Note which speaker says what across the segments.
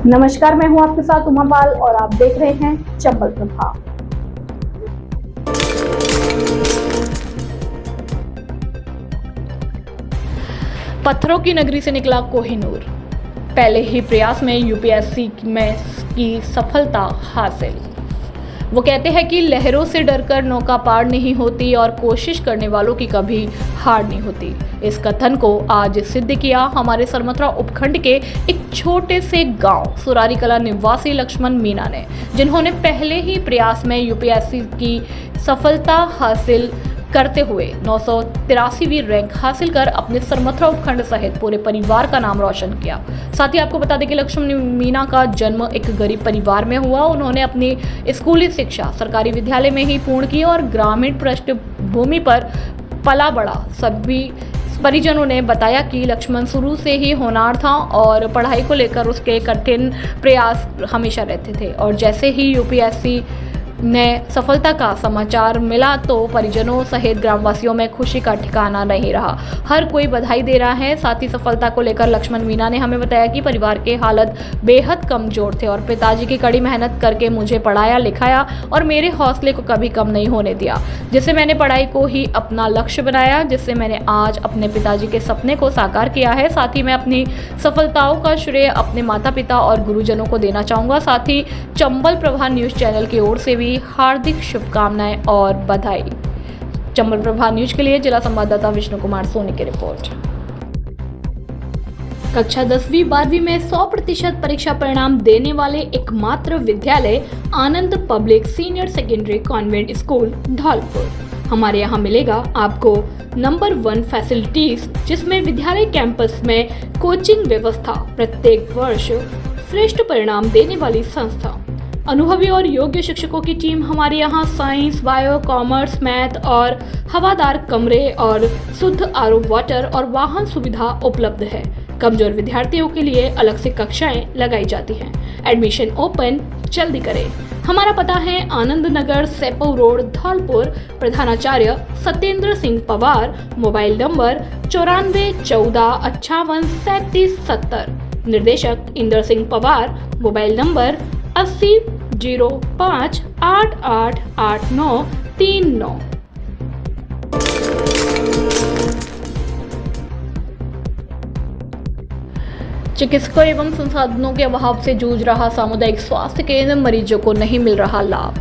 Speaker 1: नमस्कार, मैं हूं आपके साथ उमा पाल और आप देख रहे हैं चंबल प्रभाव।
Speaker 2: पत्थरों की नगरी से निकला कोहिनूर, पहले ही प्रयास में यूपीएससी में की सफलता हासिल। वो कहते हैं कि लहरों से डरकर नौका पार नहीं होती और कोशिश करने वालों की कभी हार नहीं होती। इस कथन को आज सिद्ध किया हमारे सरमथुरा उपखंड के एक छोटे से गांव सुरारी कला निवासी लक्ष्मण मीना ने, जिन्होंने पहले ही प्रयास में यूपीएससी की सफलता हासिल करते हुए 983वीं रैंक हासिल कर अपने सरमथुरा उपखंड सहित पूरे परिवार का नाम रोशन किया। साथ ही आपको बता दें कि लक्ष्मण मीना का जन्म एक गरीब परिवार में हुआ। उन्होंने अपनी स्कूली शिक्षा सरकारी विद्यालय में ही पूर्ण की और ग्रामीण पृष्ठभूमि पर पला बड़ा। सभी परिजनों ने बताया कि लक्ष्मण शुरू से ही होनहार था और पढ़ाई को लेकर उसके कठिन प्रयास हमेशा रहते थे, और जैसे ही यूपीएससी ने सफलता का समाचार मिला तो परिजनों सहित ग्रामवासियों में खुशी का ठिकाना नहीं रहा। हर कोई बधाई दे रहा है। साथ ही सफलता को लेकर लक्ष्मण मीना ने हमें बताया कि परिवार के हालत बेहद कमजोर थे और पिताजी की कड़ी मेहनत करके मुझे पढ़ाया लिखाया और मेरे हौसले को कभी कम नहीं होने दिया, जिससे मैंने पढ़ाई को ही अपना लक्ष्य बनाया, जिससे मैंने आज अपने पिताजी के सपने को साकार किया है। साथ ही मैं अपनी सफलताओं का श्रेय अपने माता पिता और गुरुजनों को देना चाहूँगा। साथ ही चंबल प्रभा न्यूज चैनल की ओर से भी हार्दिक शुभकामनाएं और बधाई। चंबल प्रभा न्यूज के लिए जिला संवाददाता विष्णु कुमार सोनी की रिपोर्ट। कक्षा 10वीं 12वीं में 100% परीक्षा परिणाम देने वाले एकमात्र विद्यालय Anand public senior secondary convent school Dholpur. हमारे यहाँ मिलेगा आपको नंबर 1 फैसिलिटीज, जिसमें विद्यालय कैंपस में कोचिंग व्यवस्था, प्रत्येक वर्ष श्रेष्ठ परिणाम देने वाली संस्था, अनुभवी और योग्य शिक्षकों की टीम। हमारे यहाँ साइंस, बायो, कॉमर्स, मैथ और हवादार कमरे और शुद्ध आरओ वाटर और वाहन सुविधा उपलब्ध है। कमजोर विद्यार्थियों के लिए अलग से कक्षाएं लगाई जाती हैं। एडमिशन ओपन जल्दी करें। हमारा पता है आनंद नगर, सेपऊ रोड, धौलपुर। प्रधानाचार्य सत्येंद्र सिंह पवार। Mobile number 9414583770। निर्देशक इंदर सिंह पवार। Mobile number 8005888939। चिकित्सकों एवं संसाधनों के अभाव से जूझ रहा सामुदायिक स्वास्थ्य केंद्र, मरीजों को नहीं मिल रहा लाभ।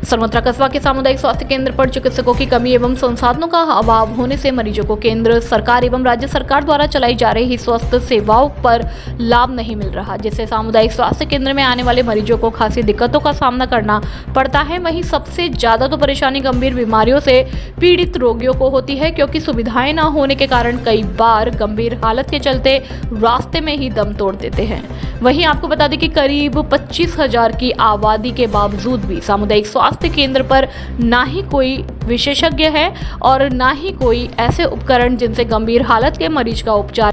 Speaker 2: सरमथुरा कस्बा के सामुदायिक स्वास्थ्य केंद्र पर चिकित्सकों की कमी एवं संसाधनों का अभाव होने से मरीजों को केंद्र सरकार एवं राज्य सरकार द्वारा चलाई जा रही स्वास्थ्य सेवाओं पर लाभ नहीं मिल रहा, जिससे सामुदायिक स्वास्थ्य केंद्र में आने वाले मरीजों को खासी दिक्कतों का सामना करना पड़ता है। वहीं सबसे ज्यादा तो परेशानी गंभीर बीमारियों से पीड़ित रोगियों को होती है, क्योंकि सुविधाएं न होने के कारण कई बार गंभीर हालत के चलते रास्ते में ही दम तोड़ देते हैं। वहीं आपको बता दें कि करीब 25,000 की आबादी के बावजूद भी सामुदायिक स्वास्थ्य केंद्र पर ना ही कोई विशेषज्ञ है और ना ही कोई ऐसे उपकरण जिनसे गंभीर हालत के मरीज का उपचार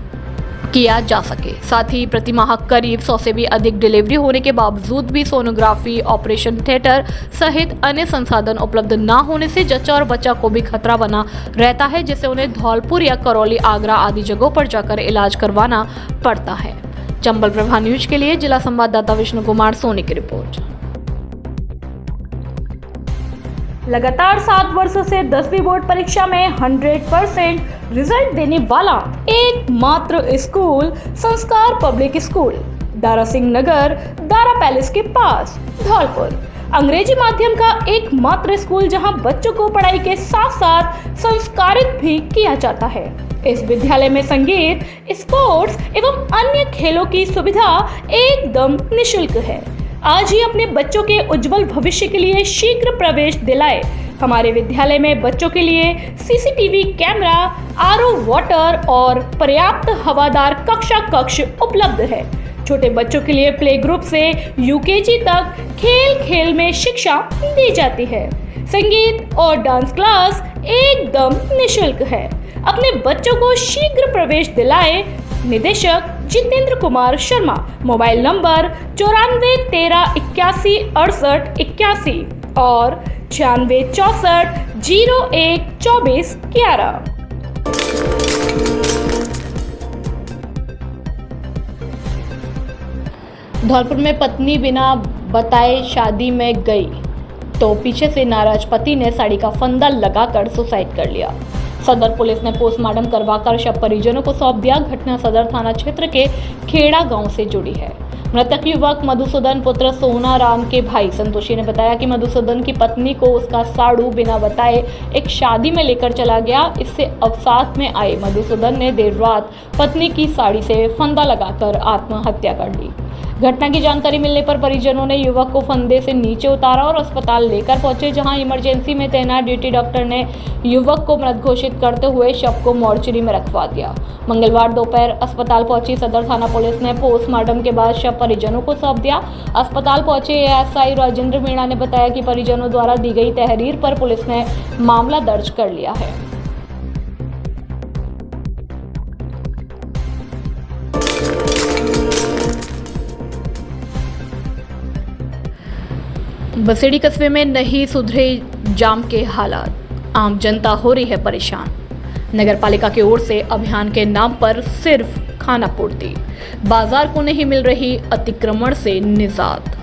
Speaker 2: किया जा सके। साथ ही प्रतिमाह करीब 100 से भी अधिक डिलीवरी होने के बावजूद भी सोनोग्राफी, ऑपरेशन थिएटर सहित अन्य संसाधन उपलब्ध ना होने से जच्चा और बच्चा को भी खतरा बना रहता है, जिससे उन्हें धौलपुर या करौली, आगरा आदि जगहों पर जाकर इलाज करवाना पड़ता है। चंबल प्रभा न्यूज के लिए जिला संवाददाता विष्णु कुमार सोनी की रिपोर्ट।
Speaker 1: लगातार 7 वर्षों से 10वीं बोर्ड परीक्षा में 100% रिजल्ट देने वाला एकमात्र स्कूल संस्कार public school, Dara Singh Nagar, Dara palace के पास, धौलपुर। अंग्रेजी माध्यम का एकमात्र स्कूल जहां बच्चों को पढ़ाई के साथ साथ संस्कारित भी किया जाता है। इस विद्यालय में संगीत, स्पोर्ट्स एवं अन्य खेलों की सुविधा एकदम निःशुल्क है। आज ही अपने बच्चों के उज्जवल भविष्य के लिए शीघ्र प्रवेश दिलाए। हमारे विद्यालय में बच्चों के लिए सीसीटीवी कैमरा, आरओ वाटर और पर्याप्त हवादार कक्ष उपलब्ध है। छोटे बच्चों के लिए प्ले ग्रुप से यूकेजी तक खेल खेल में शिक्षा दी जाती है। संगीत और डांस क्लास एकदम निःशुल्क है। अपने बच्चों को शीघ्र प्रवेश दिलाए। निदेशक जितेंद्र कुमार शर्मा। मोबाइल नंबर 9413816881 और 9664012411।
Speaker 2: धौलपुर में पत्नी बिना बताए शादी में गई तो पीछे से नाराज पति ने साड़ी का फंदा लगाकर सुसाइड कर लिया। सदर पुलिस ने पोस्टमार्टम करवाकर शव परिजनों को सौंप दिया। घटना सदर थाना क्षेत्र के खेड़ा गांव से जुड़ी है। मृतक युवक मधुसूदन पुत्र सोना राम के भाई संतोषी ने बताया कि मधुसूदन की पत्नी को उसका साड़ू बिना बताए एक शादी में लेकर चला गया। इससे अवसाद में आए मधुसूदन ने देर रात पत्नी की साड़ी से फंदा लगाकर आत्महत्या कर ली। घटना की जानकारी मिलने पर परिजनों ने युवक को फंदे से नीचे उतारा और अस्पताल लेकर पहुंचे, जहां इमरजेंसी में तैनात ड्यूटी डॉक्टर ने युवक को मृत घोषित करते हुए शव को मोर्चरी में रखवा दिया। मंगलवार दोपहर अस्पताल पहुंची सदर थाना पुलिस ने पोस्टमार्टम के बाद शव परिजनों को सौंप दिया। अस्पताल पहुंचे एएसआई राजेंद्र मीणा ने बताया कि परिजनों द्वारा दी गई तहरीर पर पुलिस ने मामला दर्ज कर लिया है। बसेड़ी कस्बे में नहीं सुधरे जाम के हालात, आम जनता हो रही है परेशान। नगर पालिका की ओर से अभियान के नाम पर सिर्फ खाना पूर्ति, बाजार को नहीं मिल रही अतिक्रमण से निजात।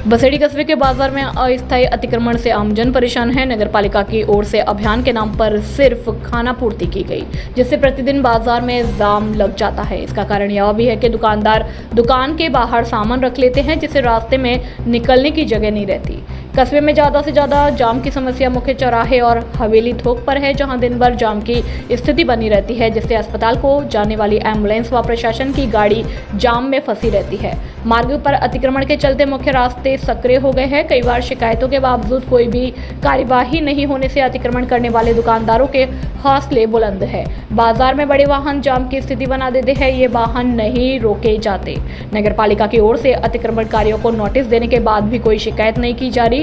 Speaker 2: बसेड़ी कस्बे के बाजार में अस्थायी अतिक्रमण से आमजन परेशान है। नगर पालिका की ओर से अभियान के नाम पर सिर्फ खाना पूर्ति की गई, जिससे प्रतिदिन बाजार में जाम लग जाता है। इसका कारण यह भी है कि दुकानदार दुकान के बाहर सामान रख लेते हैं, जिससे रास्ते में निकलने की जगह नहीं रहती। कस्बे में ज़्यादा से ज़्यादा जाम की समस्या मुख्य चौराहे और हवेली थोक पर है, जहां दिन भर जाम की स्थिति बनी रहती है, जिससे अस्पताल को जाने वाली एम्बुलेंस व प्रशासन की गाड़ी जाम में फंसी रहती है। मार्ग पर अतिक्रमण के चलते मुख्य रास्ते सक्रिय हो गए हैं। कई बार शिकायतों के बावजूद कोई भी कार्यवाही नहीं होने से अतिक्रमण करने वाले दुकानदारों के हौसले बुलंद है। बाजार में बड़े वाहन जाम की स्थिति बना देते हैं, ये वाहन नहीं रोके जाते। नगर पालिका की ओर से अतिक्रमणकारियों को नोटिस देने के बाद भी कोई शिकायत नहीं की जा रही।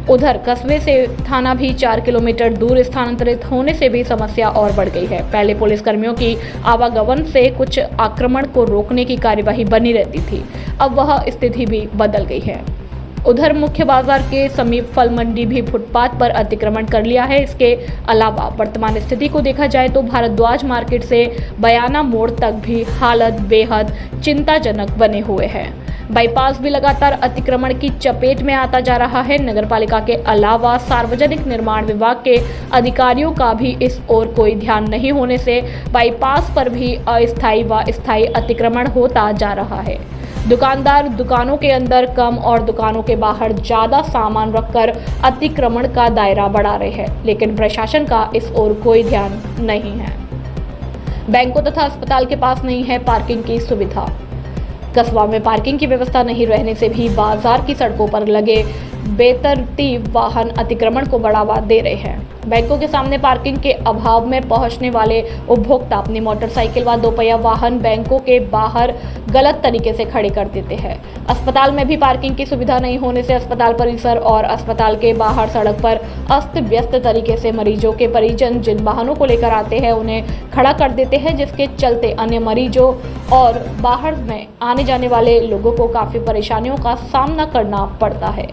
Speaker 2: उधर कस्बे से थाना भी 4 किलोमीटर दूर स्थानांतरित होने से भी समस्या और बढ़ गई है। पहले पुलिस कर्मियों की आवागमन से कुछ आक्रमण को रोकने की कार्यवाही बनी रहती थी, अब वह स्थिति भी बदल गई है। उधर मुख्य बाजार के समीप फल मंडी भी फुटपाथ पर अतिक्रमण कर लिया है। इसके अलावा वर्तमान स्थिति को देखा जाए तो भारद्वाज मार्केट से बयाना मोड़ तक भी हालत बेहद चिंताजनक बने हुए हैं। बाईपास भी लगातार अतिक्रमण की चपेट में आता जा रहा है। नगर पालिका के अलावा सार्वजनिक निर्माण विभाग के अधिकारियों का भी इस ओर कोई ध्यान नहीं होने से बाईपास पर भी अस्थायी व स्थायी अतिक्रमण होता जा रहा है। दुकानदार दुकानों के अंदर कम और दुकानों के बाहर ज्यादा सामान रखकर अतिक्रमण का दायरा बढ़ा रहे हैं, लेकिन प्रशासन का इस ओर कोई ध्यान नहीं है। बैंकों तथा अस्पताल के पास नहीं है पार्किंग की सुविधा। कस्बा में पार्किंग की व्यवस्था नहीं रहने से भी बाजार की सड़कों पर लगे बेतरतीब वाहन अतिक्रमण को बढ़ावा दे रहे हैं। बैंकों के सामने पार्किंग के अभाव में पहुंचने वाले उपभोक्ता अपनी मोटरसाइकिल व दोपहिया वाहन बैंकों के बाहर गलत तरीके से खड़े कर देते हैं। अस्पताल में भी पार्किंग की सुविधा नहीं होने से अस्पताल परिसर और अस्पताल के बाहर सड़क पर अस्त व्यस्त तरीके से मरीजों के परिजन जिन वाहनों को लेकर आते हैं उन्हें खड़ा कर देते हैं, जिसके चलते अन्य मरीजों और बाहर में आने जाने वाले लोगों को काफी परेशानियों का सामना करना पड़ता है।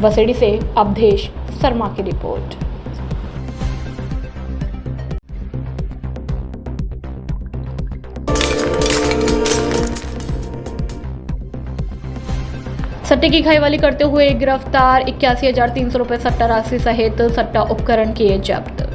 Speaker 2: बसेड़ी से अवधेश शर्मा की रिपोर्ट। सट्टे की खाईवाली करते हुए गिरफ्तार 81,300 रुपये सट्टा राशि सहित सट्टा उपकरण किए जब्त।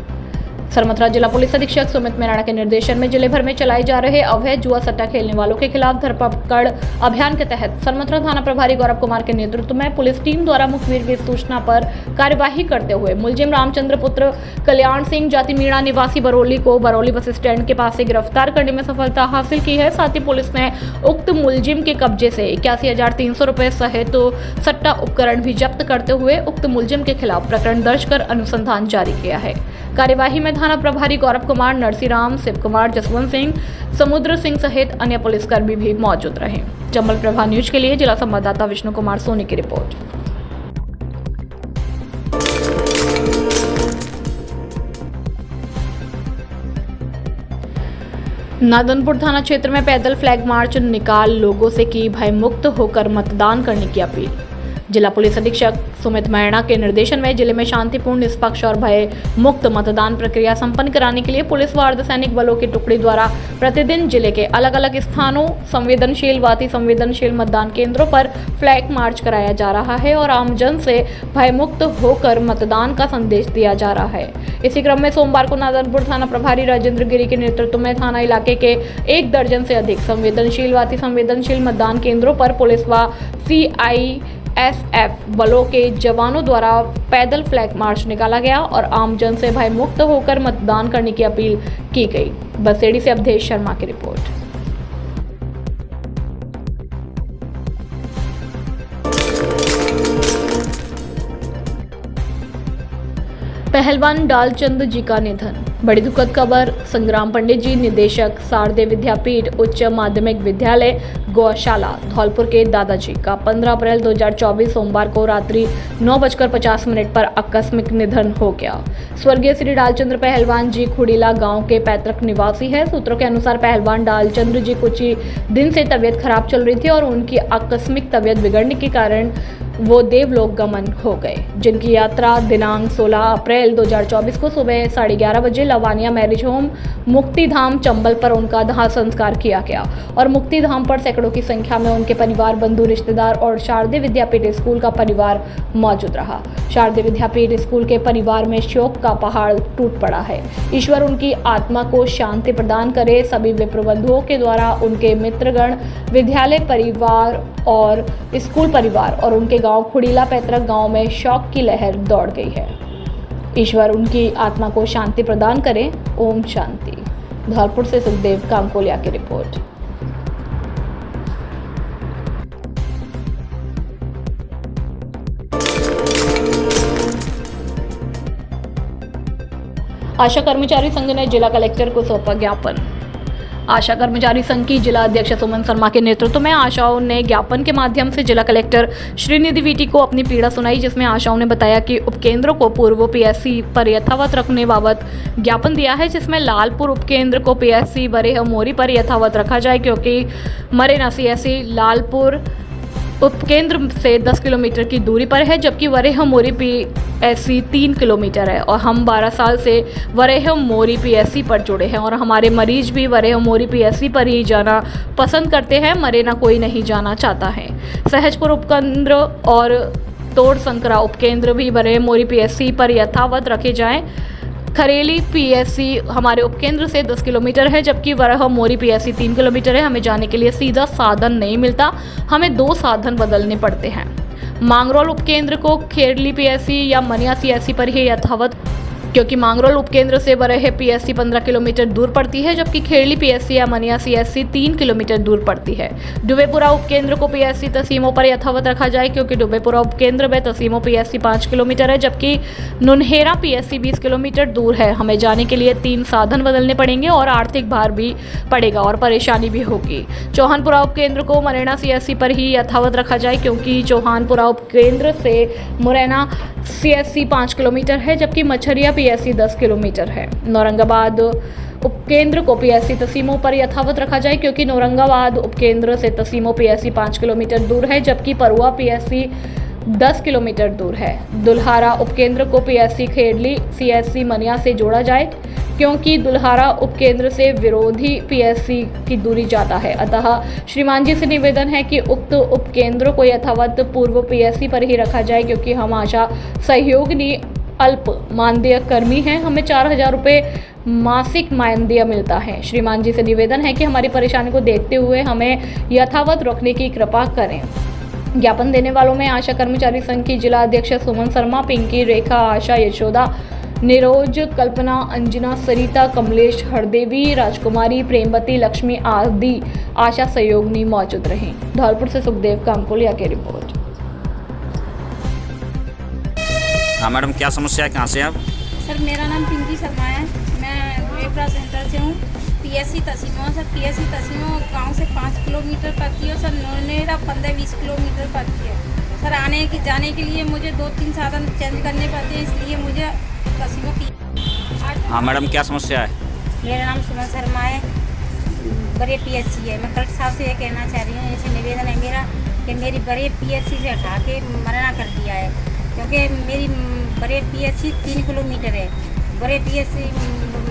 Speaker 2: सरमथरा जिला पुलिस अधीक्षक सुमित मेराड़ा के निर्देशन में जिले भर में चलाए जा रहे अवैध जुआ सट्टा खेलने वालों के खिलाफ धरपकड़ अभियान के तहत सरमथरा थाना प्रभारी गौरव कुमार के नेतृत्व में पुलिस टीम द्वारा मुखबिर की सूचना पर कार्यवाही करते हुए मुलजिम रामचंद्र पुत्र कल्याण सिंह जाति मीणा निवासी बरौली को बरौली बस स्टैंड के पास से गिरफ्तार करने में सफलता हासिल की है। साथ ही पुलिस ने उक्त मुलजिम के कब्जे से 81,300 रुपये सहित सट्टा उपकरण भी जब्त करते हुए उक्त मुलजिम के खिलाफ प्रकरण दर्ज कर अनुसंधान जारी किया है। कार्यवाही में थाना प्रभारी गौरव कुमार, नरसीराम, शिव कुमार, जसवंत सिंह, समुद्र सिंह सहित अन्य पुलिसकर्मी भी मौजूद रहे। चंबल प्रभा न्यूज के लिए जिला संवाददाता विष्णु कुमार सोनी की रिपोर्ट। नादनपुर थाना क्षेत्र में पैदल फ्लैग मार्च निकाल लोगों से की भयमुक्त होकर मतदान करने की अपील। जिला पुलिस अधीक्षक सुमित मैणा के निर्देशन में जिले में शांतिपूर्ण, निष्पक्ष और भय मुक्त मतदान प्रक्रिया संपन्न कराने के लिए पुलिस व अर्धसैनिक बलों की टुकड़ी द्वारा प्रतिदिन जिले के अलग अलग स्थानों संवेदनशील व अति संवेदनशील मतदान केंद्रों पर फ्लैग मार्च कराया जा रहा है और आमजन से भयमुक्त होकर मतदान का संदेश दिया जा रहा है। इसी क्रम में सोमवार को नादनपुर थाना प्रभारी राजेंद्र गिरी के नेतृत्व में थाना इलाके के 1 दर्जन से अधिक संवेदनशील व अति संवेदनशील मतदान केंद्रों पर पुलिस व CISF बलों के जवानों द्वारा पैदल फ्लैग मार्च निकाला गया और आमजन से भयमुक्त होकर मतदान करने की अपील की गई। बसेड़ी से अवधेश शर्मा की रिपोर्ट। पहलवान डालचंद जी का निधन। बड़ी दुखद खबर। संग्राम पंडित जी, निदेशक शारदीय विद्यापीठ उच्च माध्यमिक विद्यालय गौशाला धौलपुर के दादाजी का 15 अप्रैल 2024 सोमवार को रात्रि 9:50 पर आकस्मिक निधन हो गया। स्वर्गीय श्री डालचंद्र पहलवान जी खुड़ीला गांव के पैतृक निवासी है। सूत्रों के अनुसार पहलवान डालचंद्र जी कुछ ही दिन से तबीयत खराब चल रही थी और उनकी आकस्मिक तबीयत बिगड़ने के कारण वो देवलोक गमन हो गए, जिनकी यात्रा दिनांक 16 अप्रैल 2024 को सुबह 11:30 बजे लवानिया मैरिज होम मुक्तिधाम चंबल पर उनका दाह संस्कार किया गया और मुक्तिधाम पर सैकड़ों की संख्या में उनके परिवार, बंधु, रिश्तेदार और शारदीय विद्यापीठ स्कूल का परिवार मौजूद रहा। शारदीय विद्यापीठ स्कूल के परिवार में शोक का पहाड़ टूट पड़ा है। ईश्वर उनकी आत्मा को शांति प्रदान करे। सभी विप्र बंधुओं के द्वारा उनके मित्रगण, विद्यालय परिवार और स्कूल परिवार और उनके गांव खुड़ीला पैतृक गांव में शोक की लहर दौड़ गई है। ईश्वर उनकी आत्मा को शांति प्रदान करे। ओम शांति। धौलपुर से सुखदेव कामकोलिया की रिपोर्ट। आशा कर्मचारी संघ ने जिला कलेक्टर को सौंपा ज्ञापन। आशा कर्मचारी संघ की जिला अध्यक्ष सुमन शर्मा के नेतृत्व में आशाओं ने ज्ञापन के माध्यम से जिला कलेक्टर श्रीनिधि वीटी को अपनी पीड़ा सुनाई, जिसमें आशाओं ने बताया कि उपकेंद्रों को पूर्व PSC पर यथावत रखने बाबत ज्ञापन दिया है, जिसमें लालपुर उपकेंद्र को PSC बरेह मोरी पर यथावत रखा जाए क्योंकि मरेना CSC लालपुर उपकेंद्र से 10 किलोमीटर की दूरी पर है, जबकि वरेह मोरी PSC 3 किलोमीटर है और हम 12 साल से वरेह मोरी PSC पर जुड़े हैं और हमारे मरीज भी वरेह मोरी PSC पर ही जाना पसंद करते हैं। मरेना कोई नहीं जाना चाहता है। सहजपुर उपकेंद्र और तोड़ संकरा उपकेंद्र भी वरेह मोरी PSC पर यथावत रखे जाएं। खरेली PSC हमारे उपकेंद्र से 10 किलोमीटर है, जबकि वरह मोरी PSC 3 किलोमीटर है। हमें जाने के लिए सीधा साधन नहीं मिलता, हमें 2 साधन बदलने पड़ते हैं। मांगरोल उपकेंद्र को खेरली PSC या मनिया CSC पर ही यथावत, क्योंकि मांगरोल उपकेंद्र से बरेह PSC 15 किलोमीटर दूर पड़ती है, जबकि खेरली PSC या मनिया CSC 3 किलोमीटर दूर पड़ती है। डुबेपुरा उपकेंद्र को PSC तहसीमों पर यथावत रखा जाए क्योंकि डुबेपुरा उपकेंद्र में तहसीमों PSC 5 किलोमीटर है, जबकि नुनहेरा PSC 20 किलोमीटर दूर है। हमें जाने के लिए 3 साधन बदलने पड़ेंगे और आर्थिक भार भी पड़ेगा और परेशानी भी होगी। चौहानपुरा उपकेंद्र को मुरैना CSC पर ही यथावत रखा जाए क्योंकि चौहानपुरा उपकेंद्र से मुरैना CSC 5 किलोमीटर है, जबकि मछरिया PSC 10 किलोमीटर है। नौरंगाबाद उपकेंद्र को PSC तहसीमों पर यथावत रखा जाए क्योंकि नौरंगाबाद उपकेंद्र से तहसीमों PSC 5 किलोमीटर दूर है, जबकि परुआ PSC 10 किलोमीटर दूर है। दुल्हारा उपकेंद्र को PSC खेरली CSC मनिया से जोड़ा जाए क्योंकि दुल्हारा उपकेंद्र से विरोधी PSC की दूरी ज़्यादा है। अतः श्रीमान जी से निवेदन है कि उक्त उपकेंद्र को यथावत पूर्व PSC पर ही रखा जाए क्योंकि हम आशा सहयोगिनी अल्प मानदेय कर्मी हैं। हमें 4000 रुपये मासिक मानदेय मिलता है। श्रीमान जी से निवेदन है कि हमारी परेशानी को देखते हुए हमें यथावत रखने की कृपा करें। ज्ञापन देने वालों में आशा कर्मचारी संघ की जिला अध्यक्ष सुमन शर्मा, पिंकी, रेखा, आशा, यशोदा, निरोज, कल्पना, अंजना, सरिता, कमलेश, हरदेवी, राजकुमारी, प्रेमवती, लक्ष्मी आदि आशा सहयोगिनी मौजूद रहीं। धौलपुर से सुखदेव कामकोलिया की रिपोर्ट।
Speaker 3: हाँ मैडम, क्या समस्या है, कहाँ से आप?
Speaker 4: सर मेरा नाम पिंकी शर्मा है, मैं वेपरा सेंटर से हूँ। PSC तहसीमों सर, PSC तहसीमों गांव से 5 किलोमीटर पड़ती है सर। नोनेरा 15-20 किलोमीटर पड़ती है सर। आने की जाने के लिए मुझे 2-3 साधन चेंज करने पड़ते हैं, इसलिए मुझे तहसीमों की।
Speaker 3: हाँ मैडम, क्या समस्या है?
Speaker 4: मेरा नाम सुमन शर्मा है, बड़े PSC है। मैं कलेक्टर साहब से ये कहना चाह रही हूँ, ऐसे निवेदन है मेरा कि मेरी बड़े पीएससी से हटा के मना कर दिया है, क्योंकि मेरी बड़े पीएससी 3 किलोमीटर है, बड़े पीएससी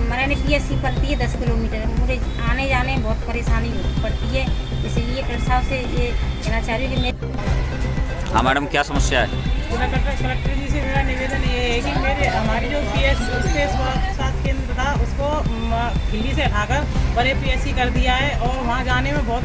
Speaker 4: मराने पीएससी पड़ती है 10 किलोमीटर। मुझे आने जाने में बहुत परेशानी पड़ती है, इसलिए कलेक्टर साहब से ये कहना चाह रही हूँ कि मैं।
Speaker 3: हाँ मैडम, क्या समस्या है?
Speaker 5: कलेक्टर जी से मेरा निवेदन ये है कि मेरे हमारी जो स्वास्थ्य केंद्र था उसको खिल्ली से हटाकर बड़े पीएससी कर दिया है, और वहाँ जाने में बहुत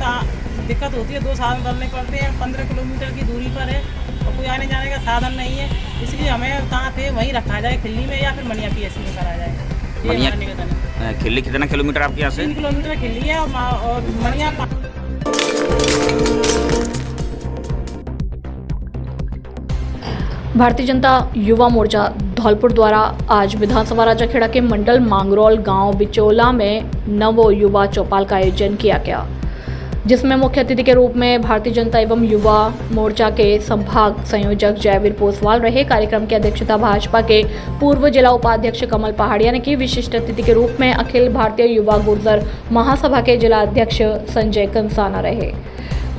Speaker 5: दिक्कत होती है। 2 साधन करने पड़ते हैं, 15 किलोमीटर की दूरी पर है और कोई आने जाने का साधन नहीं है, इसलिए हमें कहाँ थे वहीं रखा जाए, खिल्ली में या फिर मनिया पीएससी में करा जाए। ये हमारा निवेदन है।
Speaker 3: खिल्ली कितना किलोमीटर आपके यहाँ से?
Speaker 5: 3 किलोमीटर खिल्ली है और मनिया।
Speaker 2: भारतीय जनता युवा मोर्चा धौलपुर द्वारा आज विधानसभा राजाखेड़ा के मंडल मांगरोल गांव बिचौला में नवो युवा चौपाल का आयोजन किया गया, जिसमें मुख्य अतिथि के रूप में भारतीय जनता एवं युवा मोर्चा के संभाग संयोजक जयवीर पोसवाल रहे। कार्यक्रम की अध्यक्षता भाजपा के पूर्व जिला उपाध्यक्ष कमल पहाड़िया ने की। विशिष्ट अतिथि के रूप में अखिल भारतीय युवा गुर्जर महासभा के जिला अध्यक्ष संजय कंसाना रहे।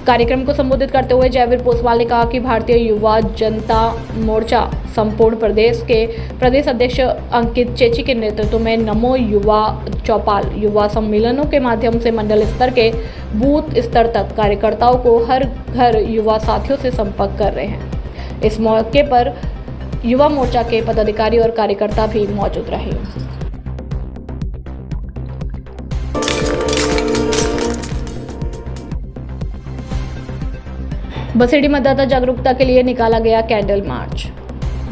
Speaker 2: कार्यक्रम को संबोधित करते हुए जयवीर पोसवाल ने कहा कि भारतीय युवा जनता मोर्चा संपूर्ण प्रदेश के प्रदेश अध्यक्ष अंकित चेची के नेतृत्व में नमो युवा चौपाल युवा सम्मेलनों के माध्यम से मंडल स्तर के बूथ स्तर तक कार्यकर्ताओं को हर घर युवा साथियों से संपर्क कर रहे हैं। इस मौके पर युवा मोर्चा के पदाधिकारी और कार्यकर्ता भी मौजूद रहे। बसेड़ी मतदाता जागरूकता के लिए निकाला गया कैंडल मार्च।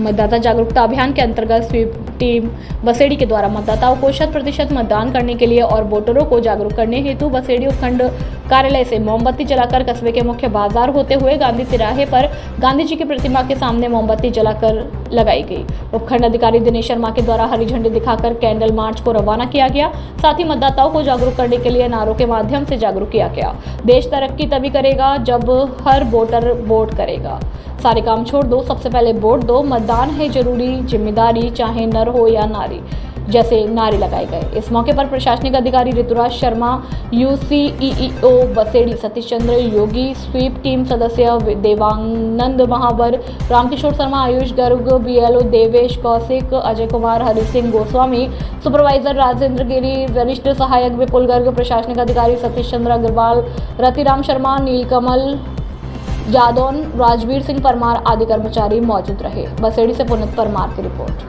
Speaker 2: मतदाता जागरूकता अभियान के अंतर्गत स्वीप टीम बसेड़ी के द्वारा मतदाताओं को 100% मतदान करने के लिए और वोटरों को जागरूक करने हेतु बसेड़ी उपखंड कार्यालय से मोमबत्ती जलाकर कस्बे के मुख्य बाजार होते हुए गांधी तिराहे पर गांधी जी की प्रतिमा के सामने मोमबत्ती जलाकर लगाई गई। उपखंड अधिकारी दिनेश शर्मा के द्वारा हरी झंडी दिखाकर कैंडल मार्च को रवाना किया गया। साथ ही मतदाताओं को जागरूक करने के लिए नारों के माध्यम से जागरूक किया गया। देश तरक्की तभी करेगा जब हर वोटर वोट करेगा। सारे काम छोड़ दो, सबसे पहले वोट दो, मतदान है जरूरी जिम्मेदारी, चाहे नर हो या नारी, जैसे नारे लगाए गए। इस मौके पर प्रशासनिक अधिकारी ऋतुराज शर्मा, यूसीईओ बसेड़ी सतीश चंद्र योगी, स्वीप टीम सदस्य देवानंद महावर, रामकिशोर शर्मा, आयुष गर्ग, बीएलओ देवेश कौशिक, अजय कुमार, हरि सिंह गोस्वामी, सुपरवाइजर राजेंद्र गिरी, वरिष्ठ सहायक विपुल गर्ग, प्रशासनिक अधिकारी सतीश चंद्र अग्रवाल, रतिराम शर्मा, नीलकमल यादौन, राजवीर सिंह परमार आदि कर्मचारी मौजूद रहे। बसेड़ी से पुनीत परमार की रिपोर्ट।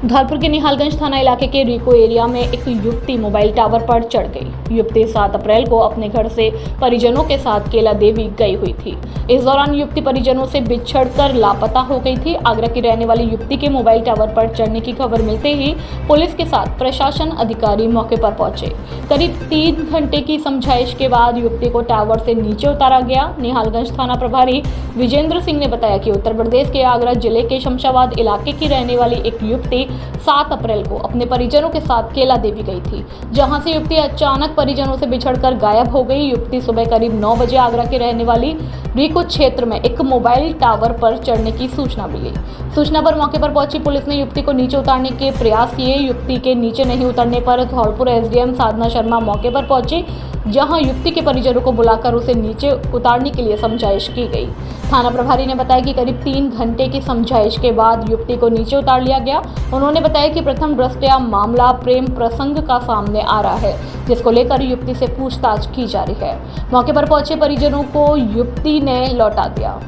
Speaker 2: धौलपुर के निहालगंज थाना इलाके के रिको एरिया में एक युवती मोबाइल टावर पर चढ़ गई। युवती 7 अप्रैल को अपने घर से परिजनों के साथ केला देवी गई हुई थी। इस दौरान युवती परिजनों से बिछड़कर लापता हो गई थी। आगरा की रहने वाली युवती के मोबाइल टावर पर चढ़ने की खबर मिलते ही पुलिस के साथ प्रशासन अधिकारी मौके पर पहुंचे। करीब 3 घंटे की समझाइश के बाद युवती को टावर से नीचे उतारा गया। निहालगंज थाना प्रभारी विजेंद्र सिंह ने बताया कि उत्तर प्रदेश के आगरा जिले के शमशाबाद इलाके की रहने वाली एक युवती 7 अप्रैल को अपने परिजनों के साथ केला देवी गई थी, जहां से युवती अचानक परिजनों से बिछड़कर गायब हो गई। युवती सुबह करीब 9 बजे आगरा के रहने वाली रिको क्षेत्र में एक मोबाइल टावर पर चढ़ने की सूचना मिली। सूचना पर मौके पर पहुंची पुलिस ने युवती को नीचे उतारने के प्रयास किए। युवती के नीचे नहीं उतरने पर धौलपुर एसडीएम साधना शर्मा मौके पर पहुंची, जहां युवती के परिजनों को बुलाकर उसे नीचे उतारने के लिए समझाइश की गई। थाना प्रभारी ने बताया कि करीब 3 घंटे की समझाइश के बाद युवती को नीचे उतार लिया गया। उन्होंने बताया कि प्रथम दृष्टया मामला प्रेम प्रसंग का सामने आ रहा है, जिसको लेकर युवती से पूछताछ की जा रही है। मौके पर पहुंचे परिजनों को युवती ने लौटा दिया।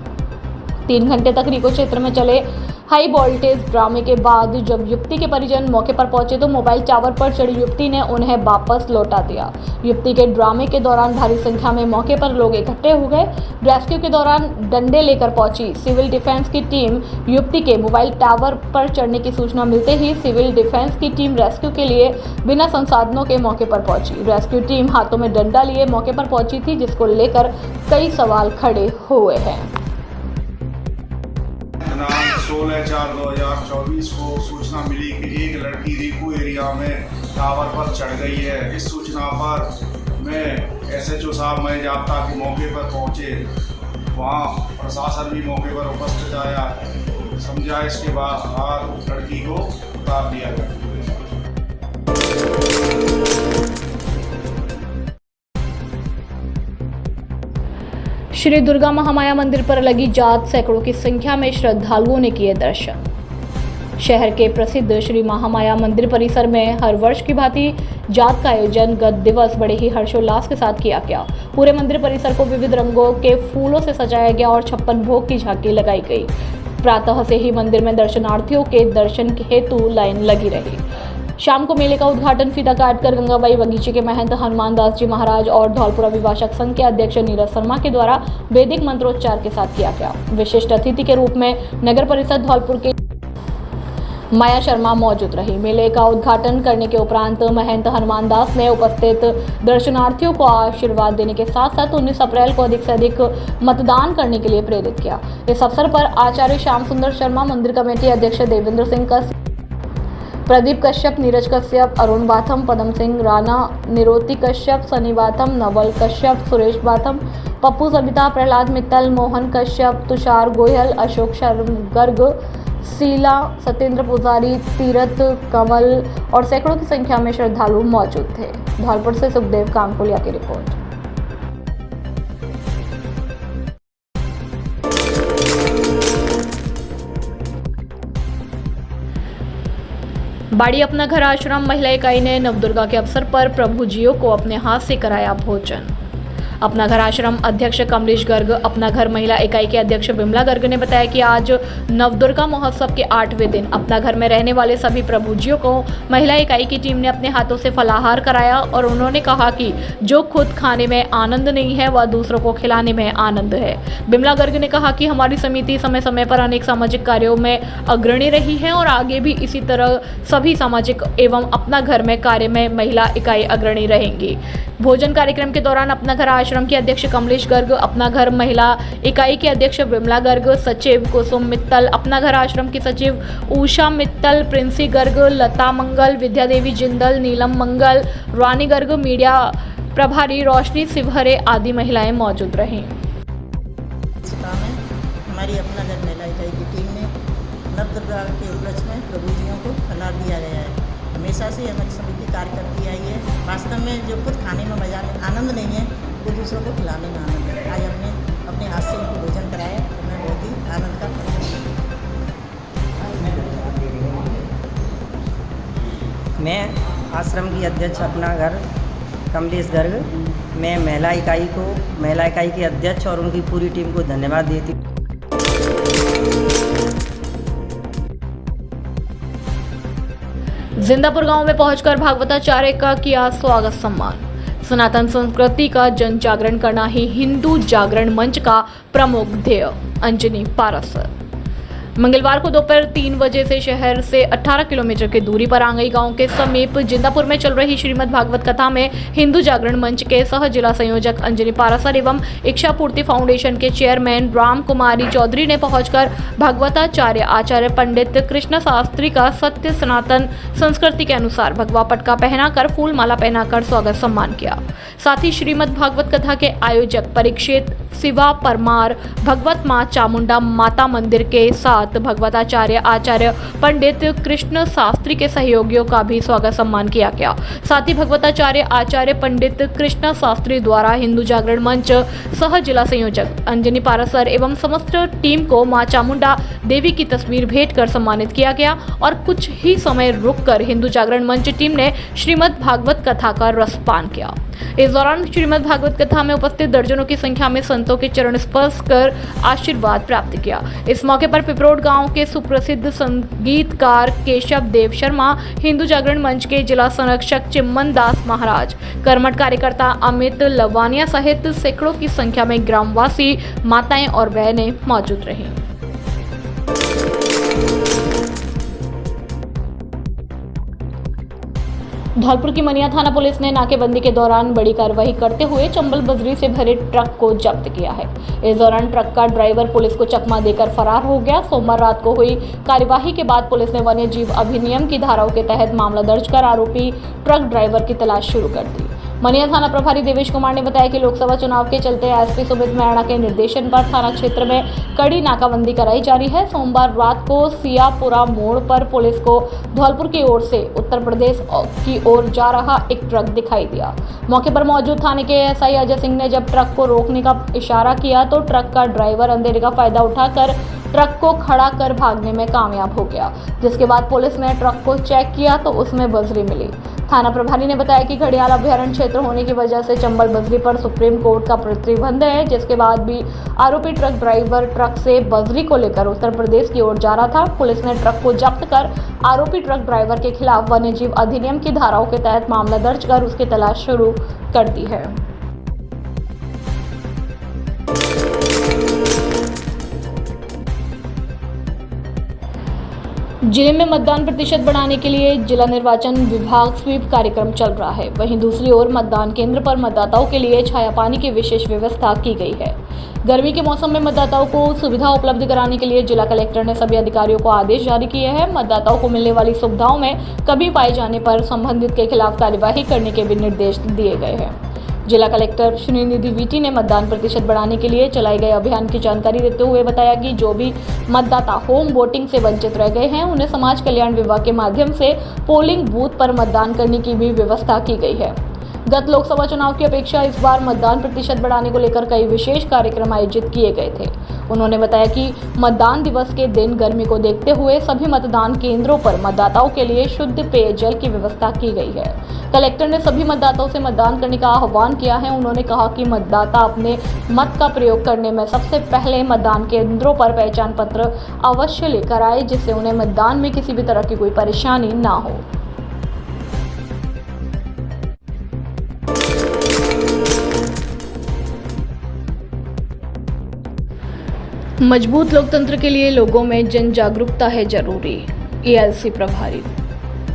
Speaker 2: 3 घंटे तक रिको क्षेत्र में चले हाई वोल्टेज ड्रामे के बाद जब युवती के परिजन मौके पर पहुंचे तो मोबाइल टावर पर चढ़ी युवती ने उन्हें वापस लौटा दिया। युवती के ड्रामे के दौरान भारी संख्या में मौके पर लोग इकट्ठे हो गए। रेस्क्यू के दौरान डंडे लेकर पहुंची सिविल डिफेंस की टीम। युवती के मोबाइल टावर पर चढ़ने की सूचना मिलते ही सिविल डिफेंस की टीम रेस्क्यू के लिए बिना संसाधनों के मौके पर पहुंची। रेस्क्यू टीम हाथों में डंडा लिए मौके पर पहुंची थी, जिसको लेकर कई सवाल खड़े हुए हैं।
Speaker 6: 16/4/2024 को सूचना मिली कि एक लड़की रिको एरिया में टावर पर चढ़ गई है। इस सूचना पर मैं SHO साहब मैं जाब्ता के मौके पर पहुंचे। वहां प्रशासन भी मौके पर उपस्थित आया। समझाइश के बाद लड़की को उतार दिया गया।
Speaker 2: श्री दुर्गा महामाया मंदिर पर लगी जात, सैकड़ों की संख्या में श्रद्धालुओं ने किए दर्शन। शहर के प्रसिद्ध श्री महामाया मंदिर परिसर में हर वर्ष की भांति जात का आयोजन गत दिवस बड़े ही हर्षोल्लास के साथ किया गया। पूरे मंदिर परिसर को विविध रंगों के फूलों से सजाया गया और 56 भोग की झांकी लगाई गई। प्रातः से ही मंदिर में दर्शनार्थियों के दर्शन हेतु लाइन लगी रही। शाम को मेले का उद्घाटन फीता काटकर गंगाबाई बगीचे के महंत हनुमान दास जी महाराज और धौलपुर अभिभाषक संघ के अध्यक्ष नीरज शर्मा के द्वारा वैदिक मंत्रोच्चार के साथ किया गया। विशिष्ट अतिथि के रूप में नगर परिषद धौलपुर के माया शर्मा मौजूद रही। मेले का उद्घाटन करने के उपरांत महंत हनुमान दास ने उपस्थित दर्शनार्थियों को आशीर्वाद देने के साथ साथ 19 अप्रैल को अधिक से अधिक मतदान करने के लिए प्रेरित किया। इस अवसर पर आचार्य श्याम सुंदर शर्मा, मंदिर कमेटी अध्यक्ष देवेंद्र सिंह कश्यप, प्रदीप कश्यप, नीरज कश्यप, अरुण बाथम, पदम सिंह राणा, निरोति कश्यप, सनी बाथम, नवल कश्यप, सुरेश बाथम, पप्पू सबिता, प्रहलाद मित्तल, मोहन कश्यप, तुषार गोयल, अशोक गर्ग, शीला, सत्येंद्र पुजारी, तीरथ कंवल और सैकड़ों की संख्या में श्रद्धालु मौजूद थे। धौलपुर से सुखदेव कांकोलिया की रिपोर्ट। बाड़ी अपना घर आश्रम महिला इकाई ने नवदुर्गा के अवसर पर प्रभु जियों को अपने हाथ से कराया भोजन। अपना घर आश्रम अध्यक्ष कमलेश गर्ग, अपना घर महिला इकाई के अध्यक्ष विमला गर्ग ने बताया कि आज नवदुर्गा महोत्सव के 8वें दिन अपना घर में रहने वाले सभी प्रभुजियों को महिला इकाई की टीम ने अपने हाथों से फलाहार कराया और उन्होंने कहा कि जो खुद खाने में आनंद नहीं है वह दूसरों को खिलाने में आनंद है। विमला गर्ग ने कहा कि हमारी समिति समय समय पर अनेक सामाजिक कार्यों में अग्रणी रही है और आगे भी इसी तरह सभी सामाजिक एवं अपना घर में कार्य में महिला इकाई अग्रणी रहेंगी। भोजन कार्यक्रम के दौरान अपना घर आश्रम के अध्यक्ष कमलेश गर्ग, अपना घर महिला इकाई के अध्यक्ष विमला गर्ग, सचिव कुसुम मित्तल, अपना घर आश्रम की सचिव उषा मित्तल, प्रिंसी गर्ग, लता मंगल, विद्या देवी जिंदल, नीलम मंगल, रानी गर्ग, मीडिया प्रभारी रोशनी सिवहरे आदि महिलाएं मौजूद रहीं।
Speaker 7: हमारी अपना घर महिला इकाई की टीम ने नवदुर्गा के उपलक्ष्य में प्रभुजियों को फलाहार दिया गया है। हमेशा से हमारी समिति कार्य करती आई है। वास्तव में जो खुद खाने में मजा आनंद नहीं है वो दूसरों को खिलाने में आनंद है। आज हमने अपने हाथ से इनको भोजन कराया तो मैं बहुत ही आनंद का मैं आश्रम की अध्यक्ष अपना घर कमलेश गर्ग, मैं महिला इकाई के अध्यक्ष और उनकी पूरी टीम को धन्यवाद देती हूँ।
Speaker 2: जिंदापुर गांव में पहुंचकर भागवताचार्य का किया स्वागत सम्मान। सनातन संस्कृति का जन जागरण करना ही हिंदू जागरण मंच का प्रमुख ध्येय। अंजनी पारासर मंगलवार को दोपहर 3 बजे से शहर से 18 किलोमीटर की दूरी पर आंगई गांव के समीप जिंदापुर में चल रही श्रीमद् भागवत कथा में हिंदू जागरण मंच के सह जिला संयोजक अंजनी पारासर एवं इच्छा पूर्ति फाउंडेशन के चेयरमैन राम कुमारी चौधरी ने पहुंचकर भागवताचार्य आचार्य पंडित कृष्ण शास्त्री का सत्य सनातन संस्कृति के अनुसार भगवा पटका पहनाकर फूल माला पहनाकर स्वागत सम्मान किया। साथ ही श्रीमद् भागवत कथा के आयोजक परीक्षित शिवा परमार, भगवत मां चामुंडा माता मंदिर के साथ भगवताचार्य आचार्य पंडित कृष्ण शास्त्री के सहयोगियों का भी स्वागत सम्मान किया गया। साथ ही भगवताचार्य आचार्य पंडित कृष्ण शास्त्री द्वारा हिंदू जागरण मंच सह जिला संयोजक अंजनी पारासर एवं समस्त टीम को मां चामुंडा देवी की तस्वीर भेंट कर सम्मानित किया गया और कुछ ही समय रुककर हिंदू जागरण मंच टीम ने श्रीमद् भागवत कथा का रसपान किया। इस दौरान श्रीमद् भागवत कथा में उपस्थित दर्जनों की संख्या में संतों के चरण स्पर्श कर आशीर्वाद प्राप्त किया। इस मौके पर पिपरोड गांव के सुप्रसिद्ध संगीतकार केशव देव शर्मा, हिंदू जागरण मंच के जिला संरक्षक चिम्मन दास महाराज, कर्मठ कार्यकर्ता अमित लवानिया सहित सैकड़ों की संख्या में ग्रामवासी, माताएं और बहनें मौजूद रहीं। धौलपुर की मनिया थाना पुलिस ने नाकेबंदी के दौरान बड़ी कार्रवाई करते हुए चंबल बजरी से भरे ट्रक को जब्त किया है। इस दौरान ट्रक का ड्राइवर पुलिस को चकमा देकर फरार हो गया। सोमवार रात को हुई कार्यवाही के बाद पुलिस ने वन्य जीव अधिनियम की धाराओं के तहत मामला दर्ज कर आरोपी ट्रक ड्राइवर की तलाश शुरू कर दी। मनिया थाना प्रभारी देवेश कुमार ने बताया कि लोकसभा चुनाव के चलते एसपी सुमित मैणा के निर्देशन पर थाना क्षेत्र में कड़ी नाकाबंदी कराई जा रही है। सोमवार रात को सियापुरा मोड़ पर पुलिस को धौलपुर की ओर से उत्तर प्रदेश की ओर जा रहा एक ट्रक दिखाई दिया। मौके पर मौजूद थाने के एसआई अजय सिंह ने जब ट्रक को रोकने का इशारा किया तो ट्रक का ड्राइवर अंधेरे का फायदा उठाकर ट्रक को खड़ा कर भागने में कामयाब हो गया, जिसके बाद पुलिस ने ट्रक को चेक किया तो उसमें बजरी मिली। थाना प्रभारी ने बताया कि घड़ियाल अभ्यारण्य क्षेत्र होने की वजह से चंबल बजरी पर सुप्रीम कोर्ट का प्रतिबंध है, जिसके बाद भी आरोपी ट्रक ड्राइवर ट्रक से बजरी को लेकर उत्तर प्रदेश की ओर जा रहा था। पुलिस ने ट्रक को जब्त कर आरोपी ट्रक ड्राइवर के खिलाफ वन्यजीव अधिनियम की धाराओं के तहत मामला दर्ज कर उसकी तलाश शुरू कर दी है। जिले में मतदान प्रतिशत बढ़ाने के लिए जिला निर्वाचन विभाग स्वीप कार्यक्रम चल रहा है। वहीं दूसरी ओर मतदान केंद्र पर मतदाताओं के लिए छाया पानी की विशेष व्यवस्था की गई है। गर्मी के मौसम में मतदाताओं को सुविधा उपलब्ध कराने के लिए जिला कलेक्टर ने सभी अधिकारियों को आदेश जारी किए हैं। मतदाताओं को मिलने वाली सुविधाओं में कमी पाए जाने पर संबंधित के खिलाफ कार्यवाही करने के भी निर्देश दिए गए हैं। जिला कलेक्टर श्रीनिधि वीटी ने मतदान प्रतिशत बढ़ाने के लिए चलाए गए अभियान की जानकारी देते हुए बताया कि जो भी मतदाता होम वोटिंग से वंचित रह गए हैं उन्हें समाज कल्याण विभाग के माध्यम से पोलिंग बूथ पर मतदान करने की भी व्यवस्था की गई है। गत लोकसभा चुनाव की अपेक्षा इस बार मतदान प्रतिशत बढ़ाने को लेकर कई विशेष कार्यक्रम आयोजित किए गए थे। उन्होंने बताया कि मतदान दिवस के दिन गर्मी को देखते हुए सभी मतदान केंद्रों पर मतदाताओं के लिए शुद्ध पेयजल की व्यवस्था की गई है। कलेक्टर ने सभी मतदाताओं से मतदान करने का आह्वान किया है। उन्होंने कहा कि मतदाता अपने मत का प्रयोग करने में सबसे पहले मतदान केंद्रों पर पहचान पत्र अवश्य लेकर आए, जिससे उन्हें मतदान में किसी भी तरह की कोई परेशानी ना हो। मजबूत लोकतंत्र के लिए लोगों में जन जागरूकता है जरूरी। ईएलसी प्रभारी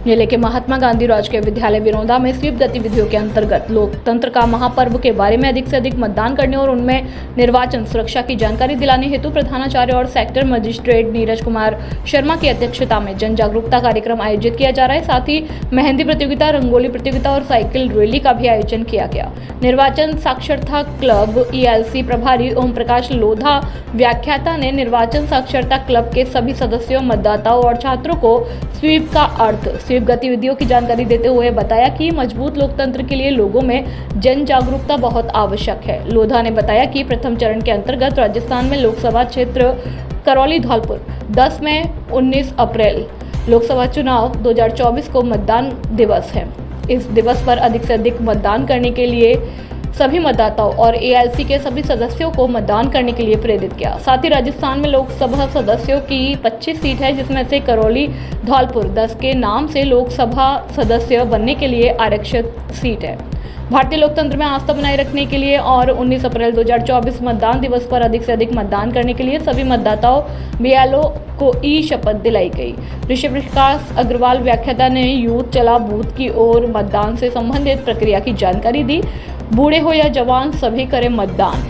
Speaker 2: जिले के महात्मा गांधी राजकीय विद्यालय विरोधा में स्वीप गतिविधियों के अंतर्गत लोकतंत्र का महापर्व के बारे में अधिक से अधिक मतदान करने और उनमें निर्वाचन सुरक्षा की जानकारी दिलाने हेतु प्रधानाचार्य और सेक्टर मजिस्ट्रेट नीरज कुमार शर्मा की अध्यक्षता में जन जागरूकता कार्यक्रम आयोजित किया जा रहा है। साथ ही मेहंदी प्रतियोगिता, रंगोली प्रतियोगिता और साइकिल रैली का भी आयोजन किया गया। निर्वाचन साक्षरता क्लब ईएलसी प्रभारी ओम प्रकाश लोधा व्याख्याता ने निर्वाचन साक्षरता क्लब के सभी सदस्यों, मतदाताओं और छात्रों को स्वीप का अर्थ, स्वीप गतिविधियों की जानकारी देते हुए बताया कि मजबूत लोकतंत्र के लिए लोगों में जन जागरूकता बहुत आवश्यक है। लोधा ने बताया कि प्रथम चरण के अंतर्गत राजस्थान में लोकसभा क्षेत्र करौली धौलपुर 10 में 19 अप्रैल लोकसभा चुनाव 2024 को मतदान दिवस है। इस दिवस पर अधिक से अधिक मतदान करने के लिए सभी मतदाताओं और एएलसी के सभी सदस्यों को मतदान करने के लिए प्रेरित किया। साथ ही राजस्थान में लोकसभा सदस्यों की 25 सीट है, जिसमें से करौली धौलपुर 10 के नाम से लोकसभा सदस्य बनने के लिए आरक्षित सीट है। भारतीय लोकतंत्र में आस्था बनाए रखने के लिए और 19 अप्रैल 2024 मतदान दिवस पर अधिक से अधिक मतदान करने के लिए सभी मतदाताओं बीएलओ को ई शपथ दिलाई गई। ऋषि प्रकाश अग्रवाल व्याख्याता ने यूथ चला बूथ की ओर मतदान से संबंधित प्रक्रिया की जानकारी दी। बूढ़े हो या जवान सभी करें मतदान,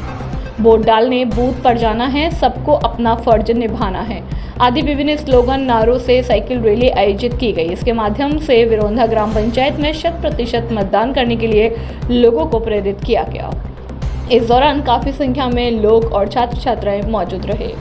Speaker 2: वोट डालने बूथ पर जाना है, सबको अपना फर्ज निभाना है आदि विभिन्न स्लोगन नारों से साइकिल रैली आयोजित की गई। इसके माध्यम से विरोधा ग्राम पंचायत में 100% मतदान करने के लिए लोगों को प्रेरित किया गया। इस दौरान काफी संख्या में लोग और छात्र छात्राएं मौजूद रहे।